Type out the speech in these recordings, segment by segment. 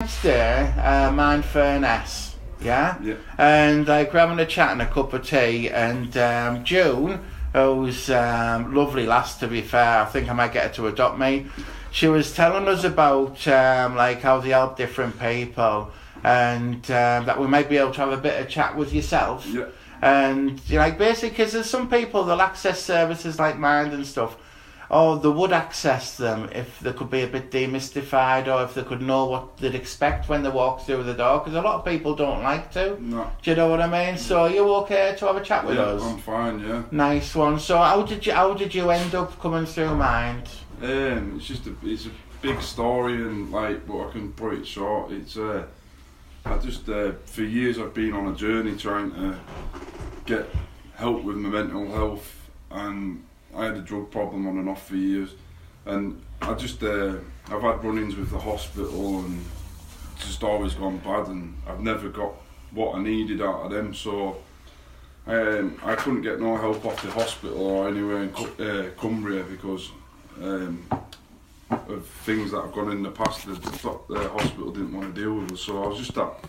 Today, mine Furness, yeah? Yeah. And like we're having a chat and a cup of tea, and June, who's lovely lass to be fair, I think I might get her to adopt me. She was telling us about like how they help different people, and that we might be able to have a bit of chat with yourself. Yeah. And you know, like basically, because there's some people that'll access services like mine and stuff. Or they would access them if they could be a bit demystified, or if they could know what they'd expect when they walk through the door. Because a lot of people don't like to. No. Do you know what I mean? So are you okay to have a chat with us? I'm fine. Yeah. Nice one. So how did you end up coming through Mind? It's a big story, and like, but I can put it short. It's I just for years I've been on a journey trying to get help with my mental health, and I had a drug problem on and off for years, and I've had run-ins with the hospital and just always gone bad, and I've never got what I needed out of them. So I couldn't get no help off the hospital or anywhere in Cumbria because of things that have gone in the past. The hospital didn't want to deal with us, so I was just at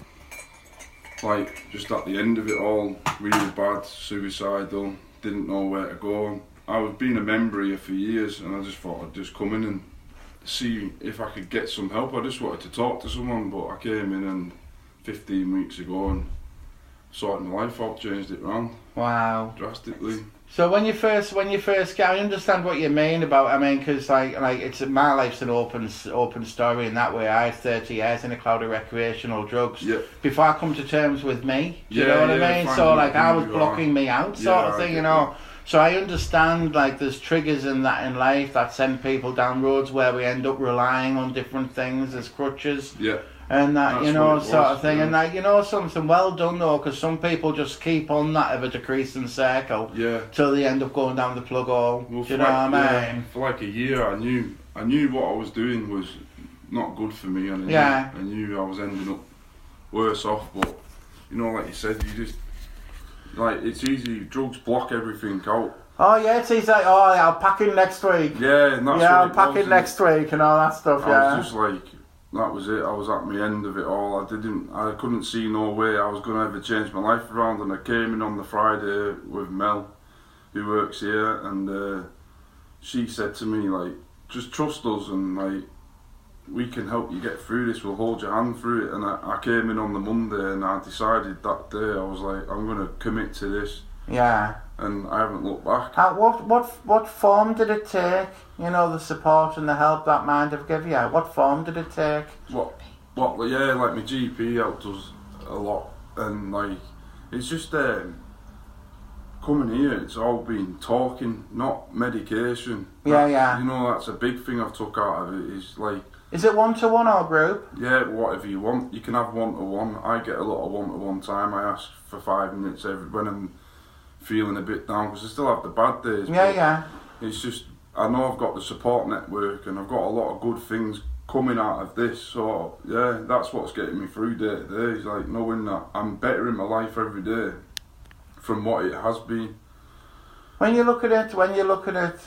the end of it all, really bad, suicidal, didn't know where to go. I've been a member here for years, and I just thought I'd just come in and see if I could get some help. I just wanted to talk to someone, but I came in and 15 weeks ago and sorted my life out, changed it round. Wow. Drastically. So when you first get, I understand what you mean about. I mean, because like it's my life's an open story in that way. I had 30 years in a cloud of recreational drugs. Yeah. Before I come to terms with me. Do you know what I mean? So like I was blocking me out, sort of thing, you know. So I understand like there's triggers in life that send people down roads where we end up relying on different things as crutches. Yeah. And that, That's you know, what it sort was, of thing. yeah. And like, you know, something well done though, because some people just keep on that of a decreasing circle. Yeah. Till they end up going down the plug hole. Well, Do you know what I mean? For like a year, I knew what I was doing was not good for me, and I knew I was ending up worse off. But you know, like you said, you just like it's easy. Drugs block everything out. Oh yeah, it's easy. Like, oh, yeah, I'll pack in next week. Yeah, and that's yeah, what I'll pack in next week and all that stuff. I was just like, that was it. I was at my end of it all. I couldn't see no way I was gonna ever change my life around. And I came in on the Friday with Mel, who works here, and she said to me like, just trust us, and like, we can help you get through this. We'll hold your hand through it. And I came in on the Monday, and I decided that day I was like, I'm gonna commit to this. Yeah. And I haven't looked back. What form did it take? You know, the support and the help that Mind have given you. What form did it take? What? Yeah, like my GP helped us a lot, and like it's just coming here. It's all been talking, not medication. Yeah. You know, that's a big thing I've took out of it. Is like. Is it 1-to-1 or group? Yeah, whatever you want. You can have 1-to-1. I get a lot of 1-to-1 time. I ask for 5 minutes when I'm feeling a bit down, because I still have the bad days. Yeah. It's just, I know I've got the support network, and I've got a lot of good things coming out of this. So yeah, that's what's getting me through day to day. Is like knowing that I'm better in my life every day from what it has been. When you look at it,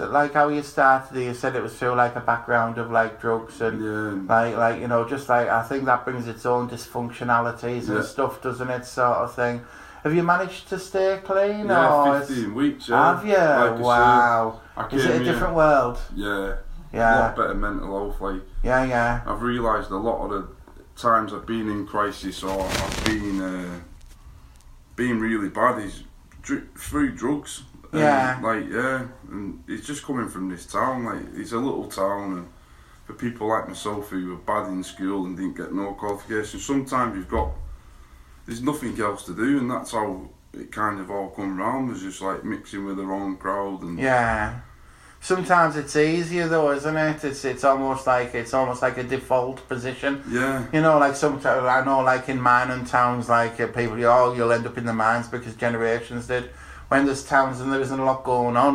like how you started, you said it was through like a background of like drugs and like you know, just like I think that brings its own dysfunctionalities and stuff, doesn't it, sort of thing. Have you managed to stay clean? Yeah, 15 weeks. Yeah. Have you? Like wow. Is it a different world? Yeah. Yeah. A lot better mental health. Like. Yeah. I've realised a lot of the times I've been in crisis or I've been really bad is through drugs. And it's just coming from this town. Like, it's a little town, and for people like myself who were bad in school and didn't get no qualifications, sometimes there's nothing else to do, and that's how it kind of all come round. Was just like mixing with the wrong crowd and. Yeah. Sometimes it's easier though, isn't it? It's almost like a default position. Yeah. You know, like sometimes I know, like in mining towns, like people, you'll end up in the mines because generations did. When there's towns and there isn't a lot going on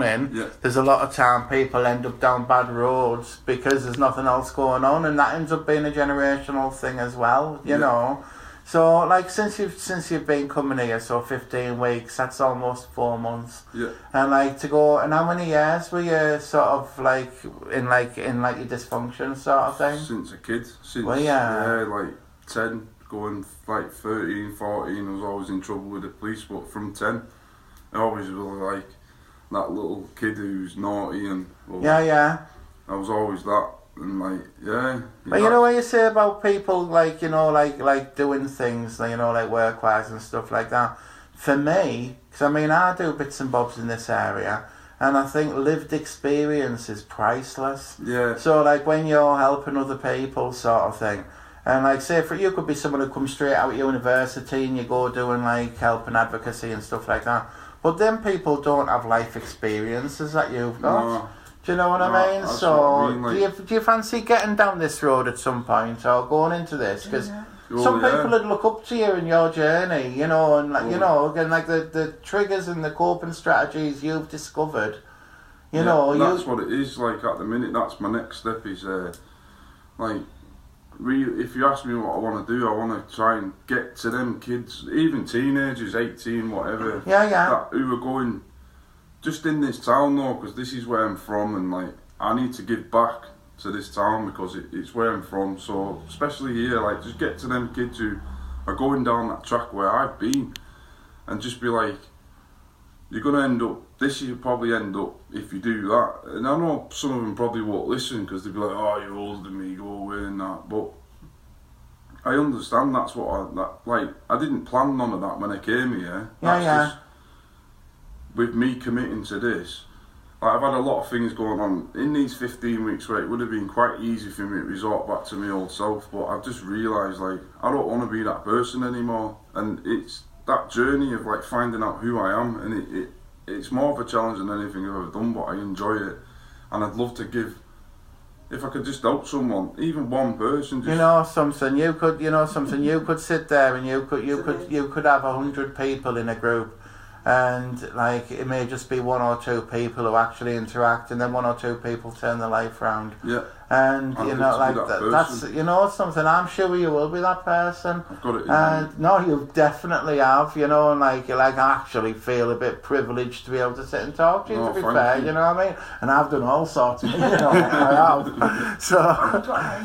there's a lot of town people end up down bad roads because there's nothing else going on, and that ends up being a generational thing as well. You know. So, like, since you've been coming here, so 15 weeks, that's almost 4 months. Yeah. And like to go, and how many years were you sort of like in your dysfunction sort of thing? Since a kid. Well, yeah. Like 10, going like 13, 14, I was always in trouble with the police, but from 10, I always was like that little kid who's naughty and... Yeah. I was always that, and like, yeah. But you know what you say about people, like, you know, like doing things, you know, like work-wise and stuff like that. For me, because I mean, I do bits and bobs in this area, and I think lived experience is priceless. Yeah. So, like, when you're helping other people, sort of thing, and like, say, for you could be someone who comes straight out of university and you go doing like help and advocacy and stuff like that. But then people don't have life experiences that you've got. No. Do you know what I mean? So, I mean, like, do you fancy getting down this road at some point or going into this? Because some people would look up to you in your journey, you know, and like, you know, and like the triggers and the coping strategies you've discovered. You know, that's what it is. Like at the minute, that's my next step. Is like, really, if you ask me what I want to do, I want to try and get to them kids, even teenagers, 18, whatever. Yeah. Who are going. Just in this town though, because this is where I'm from, and like I need to give back to this town because it's where I'm from. So especially here, like just get to them kids who are going down that track where I've been, and just be like, you're gonna end up. This you'll probably end up if you do that. And I know some of them probably won't listen because they'll be like, "Oh, you're older than me, go away," and that. But I understand that's what I didn't plan none of that when I came here. Just, with me committing to this, like I've had a lot of things going on in these 15 weeks where it would have been quite easy for me to resort back to my old self, but I've just realised like I don't want to be that person anymore, and it's that journey of like finding out who I am, and it's more of a challenge than anything I've ever done, but I enjoy it, and I'd love to give, if I could just help someone, even one person. Just, you could sit there and you could have 100 people in a group. And like it may just be one or two people who actually interact, and then one or two people turn their life round. Yeah. And you know, like that's you know something. I'm sure you will be that person. I've got it. And no, you definitely have. You know, and like I actually feel a bit privileged to be able to sit and talk to you. To be fair, you know what I mean. And I've done all sorts of, you know, I have.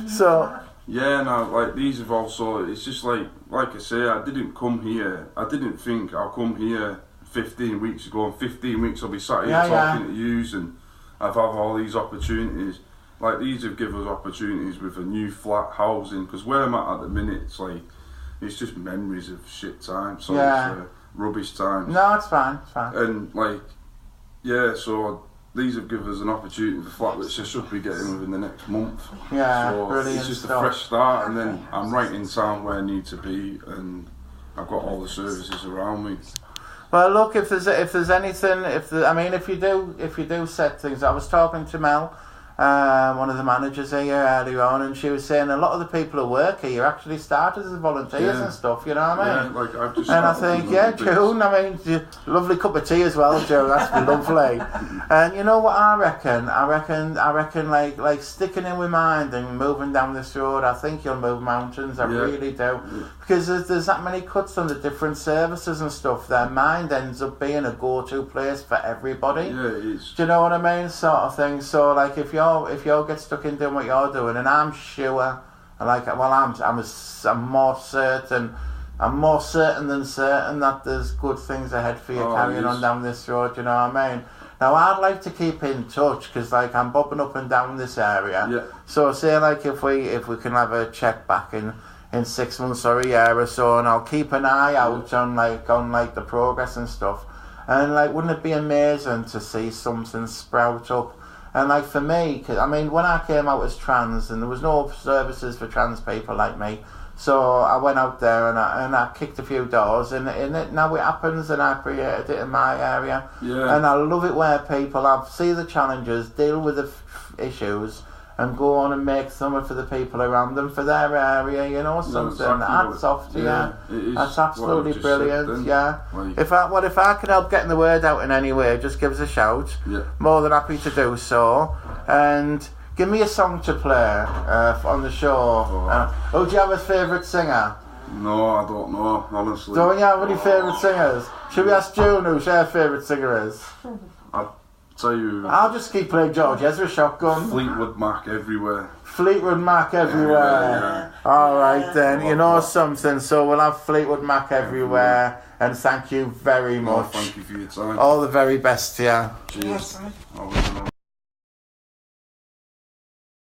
So. Yeah, no, like these have also. It's just like I say, I didn't come here. I didn't think I'll come here 15 weeks ago, and 15 weeks I'll be sat here talking to yous, and I've had all these opportunities. Like these have given us opportunities with a new flat housing, because where I'm at the minute, it's just memories of shit times, so it's rubbish times. No, it's fine. And like, so these have given us an opportunity for flat which I should be getting within the next month. Yeah, so brilliant. It's just a fresh start, and then I'm right in town where I need to be, and I've got all the services around me. Well, look, if there's anything, if you do set things, I was talking to Mel, one of the managers here earlier on, and she was saying a lot of the people who work here actually started as volunteers and stuff, you know what I mean? Yeah, like I've just and I think, June, lovely cup of tea as well, Joe, that's been lovely. And you know what I reckon, like sticking in with mind and moving down this road, I think you'll move mountains, I really do. Because there's that many cuts on the different services and stuff, their mind ends up being a go-to place for everybody. Yeah, it is. Do you know what I mean? Sort of thing. So like if you get stuck in doing what you're doing, and I'm sure, I'm more certain than certain that there's good things ahead for you carrying on down this road, you know what I mean? Now I'd like to keep in touch, because like I'm bobbing up and down this area. Yeah. So say like if we can have a check back in 6 months or a year or so, and I'll keep an eye out on the progress and stuff. And like, wouldn't it be amazing to see something sprout up? And like for me, cause, when I came out as trans, and there was no services for trans people like me, so I went out there and I kicked a few doors, and now it happens, and I created it in my area. Yeah. And I love it where people see the challenges, deal with the issues, and go on and make something for the people around them, for their area, you know, something. That's off to you. That's absolutely brilliant, Like, if I can help getting the word out in any way, just give us a shout. Yeah. More than happy to do so. And give me a song to play on the show. Do you have a favourite singer? No, I don't know, honestly. Don't you have any favourite singers? Should we ask June who her favourite singer is? I'll just keep playing George Ezra Shotgun. Fleetwood Mac everywhere. Fleetwood Mac everywhere. All right then, you know something. So we'll have Fleetwood Mac everywhere, and thank you very much. Thank you for your time. All the very best to you. Cheers.